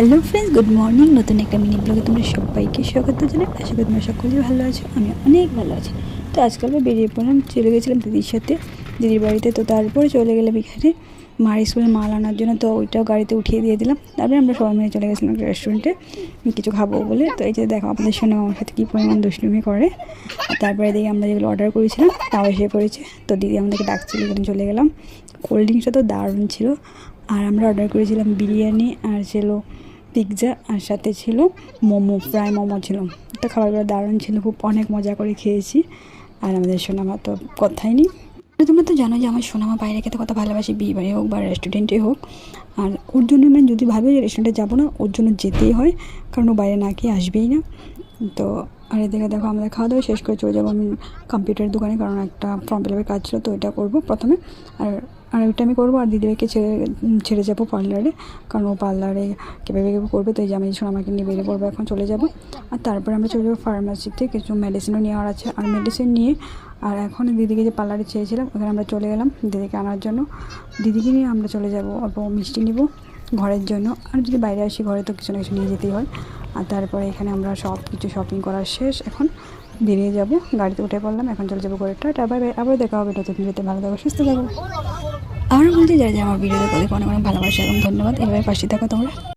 Hello friends, good morning. নতুন একটা mini ব্লগে তোমরা সবাইকে স্বাগত জানাই। আশা করি তোমরা সকলেই ভালো আছো, আমি অনেক ভালো আছি। তো আজকাল আমরা বেরিয়ে পড়লাম, চলে গেছিলাম দিদির সাথে, দিদির বাড়িতে। তো তারপরে চলে গেলাম এখানে মার স্কুলে মাল আনার জন্য। তো ওইটাও গাড়িতে উঠিয়ে দিয়ে দিলাম। তারপরে আমরা সবাই মিলে চলে গেছিলাম একটা রেস্টুরেন্টে কিছু খাবো বলে। তো এই যে দেখো আপনাদের সঙ্গে আমার সাথে কী পরিমাণ দুষ্টুমি করে। আর তারপরে দেখি আমরা যেগুলো অর্ডার করেছিলাম তাও এসে পড়েছে। তো দিদি আমাদেরকে ডাকছিল, এখানে চলে গেলাম। কোল্ড ড্রিঙ্কসটা তো দারুণ ছিল। আর আমরা অর্ডার করেছিলাম বিরিয়ানি, আর ছিল পিৎজা, আর সাথে ছিল মোমো, ফ্রাই মোমো ছিল। তো খাবারগুলো দারুণ ছিল, খুব অনেক মজা করে খেয়েছি। আর আমাদের সোনামা তো কথাই নেই। তোমরা তো জানো যে আমার সোনামা বাইরে খেতে কত ভালোবাসি, বিয়ে বাড়ি হোক বা রেস্টুরেন্টে হোক। আর ওর জন্য মানে যদি ভাবে যে রেস্টুরেন্টে যাবো না, ওর জন্য যেতেই হয়, কারণ ও বাইরে না খেয়ে আসবেই না। তো আর এদিকে দেখো আমাদের খাওয়া দাওয়া শেষ করে চলে যাবো আমি কম্পিউটারের দোকানে, কারণ একটা ফর্ম ফিল আপের কাজ ছিল, তো এটা করবো প্রথমে। আর আর ওইটা আমি করবো, আর দিদিভাইকে ছেড়ে যাবো পার্লারে, কারণ ও পার্লারে কীভাবে করবে। তো এই যে আমি সোনামাকে নিয়ে বেরিয়ে পড়বো, এখন চলে যাব। আর তারপরে আমরা চলে যাবো ফার্মাসিতে, কিছু মেডিসিনও নেওয়ার আছে। আর মেডিসিন নিয়ে আর এখন দিদিকে যে পার্লারে চেয়েছিলাম ওখানে আমরা চলে গেলাম দিদিকে আনার জন্য। দিদিকে নিয়ে আমরা চলে যাব, অল্প মিষ্টি নিব ঘরের জন্য। আর যদি বাইরে আসি ঘরে তো কিছু না কিছু নিয়ে যেতেই হয়। আর তারপরে এখানে আমরা সব কিছু শপিং করার শেষ, এখন বেরিয়ে যাব, গাড়িতে উঠে পড়লাম, এখন চলে যাবো ঘরে। টাটা, বাই বাই, আবার দেখা হবে নতুন ভিডিওতে। ভালো থাকো, সুস্থ থাকো। আমার বলতে যারা আমার ভিডিও দেখো অনেক অনেক ভালোবাসা এবং ধন্যবাদ। এভাবে পাশে থাকো তোমরা।